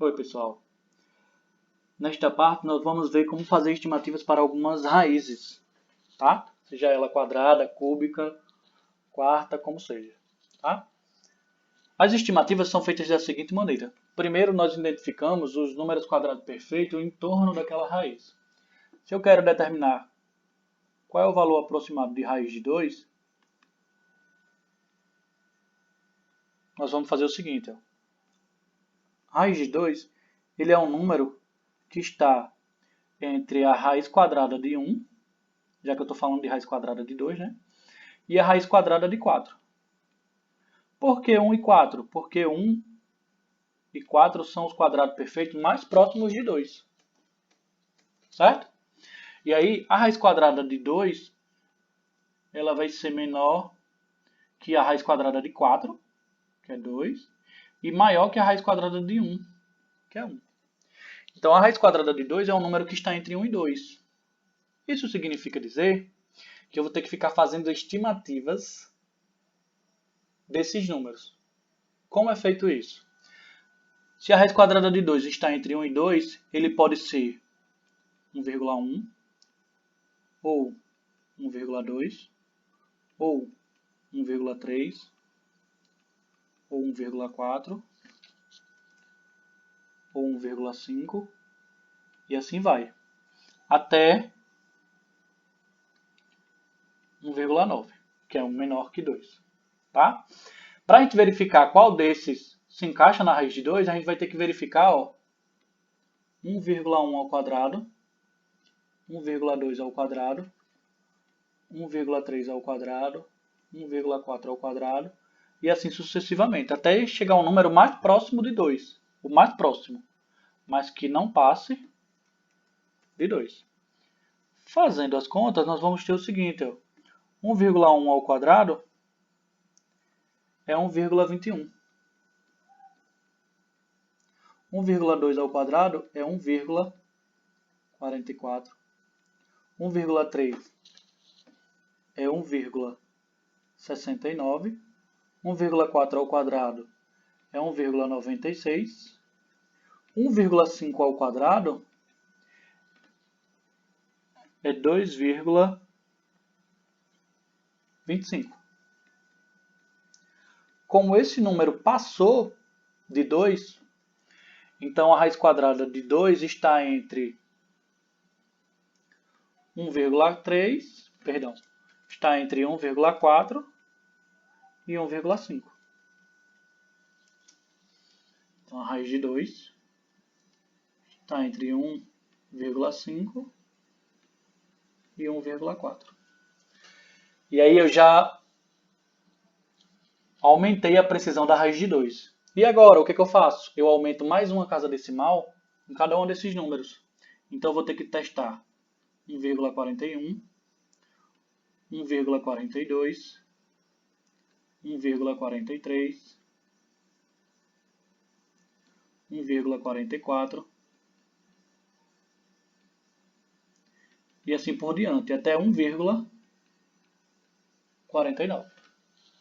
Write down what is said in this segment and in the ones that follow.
Oi, pessoal. Nesta parte, nós vamos ver como fazer estimativas para algumas raízes, tá? Seja ela quadrada, cúbica, quarta, como seja, tá? As estimativas são feitas da seguinte maneira. Primeiro, nós identificamos os números quadrados perfeitos em torno daquela raiz. Se eu quero determinar qual é o valor aproximado de raiz de 2, nós vamos fazer o seguinte. Raiz de 2, ele é um número que está entre a raiz quadrada de 1, já que eu estou falando de raiz quadrada de 2, né? E a raiz quadrada de 4. Por que 1 e 4? Porque 1 e 4 são os quadrados perfeitos mais próximos de 2. Certo? E aí, a raiz quadrada de 2, ela vai ser menor que a raiz quadrada de 4, que é 2, e maior que a raiz quadrada de 1, que é 1. Então, a raiz quadrada de 2 é um número que está entre 1 e 2. Isso significa dizer que eu vou ter que ficar fazendo estimativas desses números. Como é feito isso? Se a raiz quadrada de 2 está entre 1 e 2, ele pode ser 1,1, ou 1,2, ou 1,3, ou 1,4, ou 1,5, e assim vai, até 1,9, que é um menor que 2. Tá? Para a gente verificar qual desses se encaixa na raiz de 2, a gente vai ter que verificar 1,1 ao quadrado, 1,2 ao quadrado, 1,3 ao quadrado, 1,4 ao quadrado, e assim sucessivamente, até chegar ao número mais próximo de 2. O mais próximo, mas que não passe de 2. Fazendo as contas, nós vamos ter o seguinte. 1,1 ao quadrado é 1,21. 1,2 ao quadrado é 1,44. 1,3 é 1,69. 1,4 ao quadrado é 1,96. 1,5 ao quadrado é 2,25. Como esse número passou de 2, então a raiz quadrada de 2 está entre 1,3, perdão, está entre 1,4 e 1,5. Então a raiz de 2 está entre 1,5 e 1,4. E aí eu já aumentei a precisão da raiz de 2. E agora, o que eu faço? Eu aumento mais uma casa decimal em cada um desses números. Então eu vou ter que testar 1,41, 1,42, 1,43, 1,44 e assim por diante, até 1,49.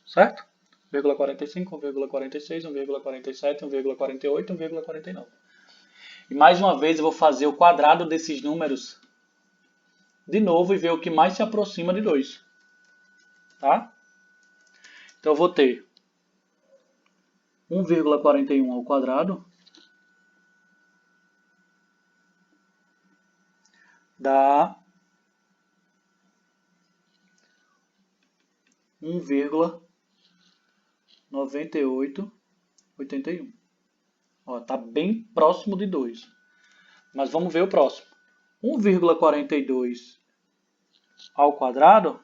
Certo? 1,45, 1,46, 1,47, 1,48, 1,49. E mais uma vez eu vou fazer o quadrado desses números de novo e ver o que mais se aproxima de 2. Tá? Então eu vou ter 1,41 ao quadrado dá 1,9881. Está bem próximo de 2. Mas vamos ver o próximo. 1,42 ao quadrado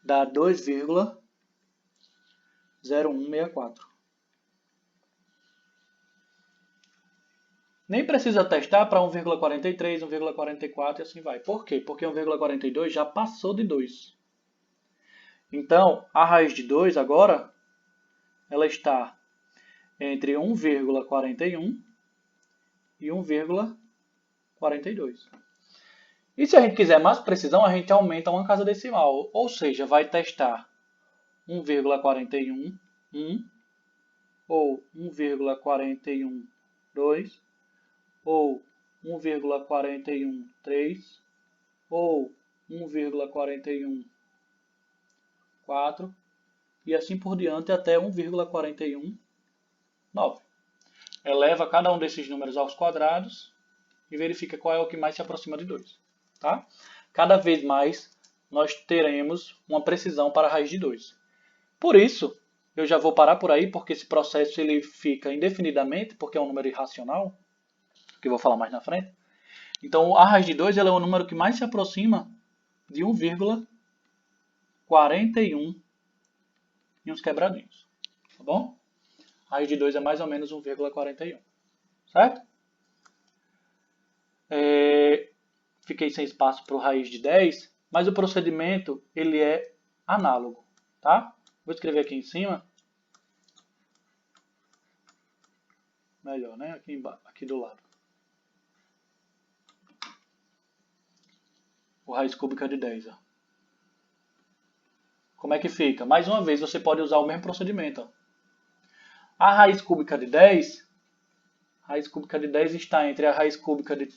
dá 2,0164. Nem precisa testar para 1,43, 1,44 e assim vai. Por quê? Porque 1,42 já passou de 2. Então, a raiz de 2 agora, ela está entre 1,41 e 1,42. E se a gente quiser mais precisão, a gente aumenta uma casa decimal. Ou seja, vai testar 1,41, 1, ou 1,412, ou 1,413, ou 1,414, e assim por diante até 1,419. Eleva cada um desses números aos quadrados e verifica qual é o que mais se aproxima de 2. Tá? Cada vez mais nós teremos uma precisão para a raiz de 2. Por isso, eu já vou parar por aí, porque esse processo ele fica indefinidamente, porque é um número irracional, que eu vou falar mais na frente. Então, a raiz de 2 ela é o número que mais se aproxima de 1,41 e uns quebradinhos. Tá bom? A raiz de 2 é mais ou menos 1,41. Certo? Fiquei sem espaço para o raiz de 10, mas o procedimento ele é análogo. Tá? Vou escrever aqui em cima. Melhor, né? Aqui do lado. O raiz cúbica de 10. Ó. Como é que fica? Mais uma vez, você pode usar o mesmo procedimento. Ó. A raiz cúbica de 10 está entre a raiz cúbica de...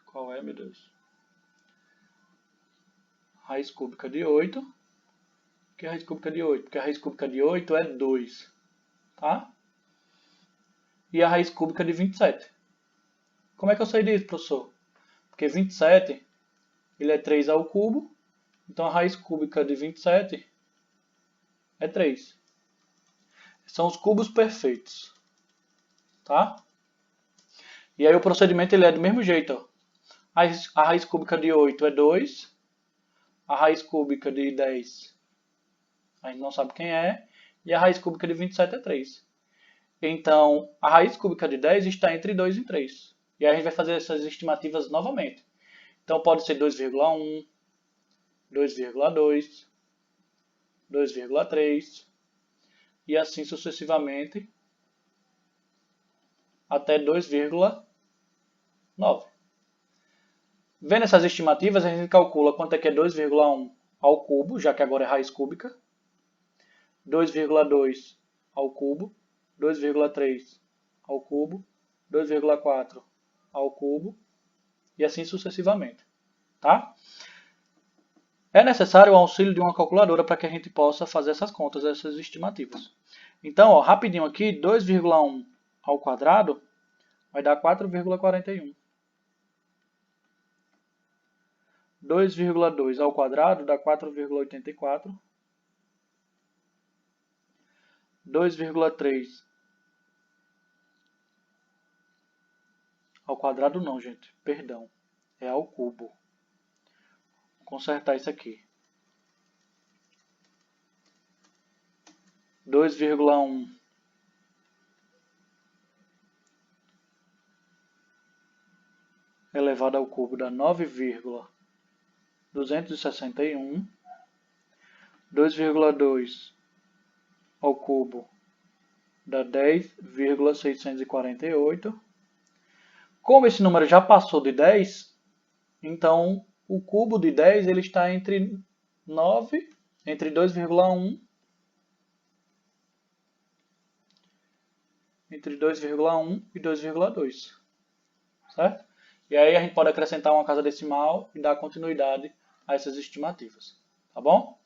Qual é, meu Deus? Raiz cúbica de 8. O que é a raiz cúbica de 8? Porque a raiz cúbica de 8 é 2. Tá? E a raiz cúbica de 27. Como é que eu sei disso, professor? Porque 27 ele é 3 ao cubo. Então a raiz cúbica de 27 é 3. São os cubos perfeitos. Tá? E aí o procedimento ele é do mesmo jeito. Ó. A raiz cúbica de 8 é 2. A raiz cúbica de 10 a gente não sabe quem é. E a raiz cúbica de 27 é 3. Então, a raiz cúbica de 10 está entre 2 e 3. E aí a gente vai fazer essas estimativas novamente. Então, pode ser 2,1, 2,2, 2,3 e assim sucessivamente até 2,9. Vendo essas estimativas, a gente calcula quanto é que é 2,1 ao cubo, já que agora é raiz cúbica, 2,2 ao cubo, 2,3 ao cubo, 2,4 ao cubo e assim sucessivamente. Tá? É necessário o auxílio de uma calculadora para que a gente possa fazer essas contas, essas estimativas. Então, ó, rapidinho aqui, 2,1 ao quadrado vai dar 4,41. 2,2 ao quadrado dá 4,84. 2,3 ao quadrado não, gente. Perdão. É ao cubo. Vou consertar isso aqui. 2,1 elevado ao cubo dá 9,261. 2,2 ao cubo dá 10,648. Como esse número já passou de 10, então o cubo de 10 ele está entre 9, entre 2,1 entre 2,1 e 2,2, certo? E aí a gente pode acrescentar uma casa decimal e dar continuidade a essas estimativas, tá bom?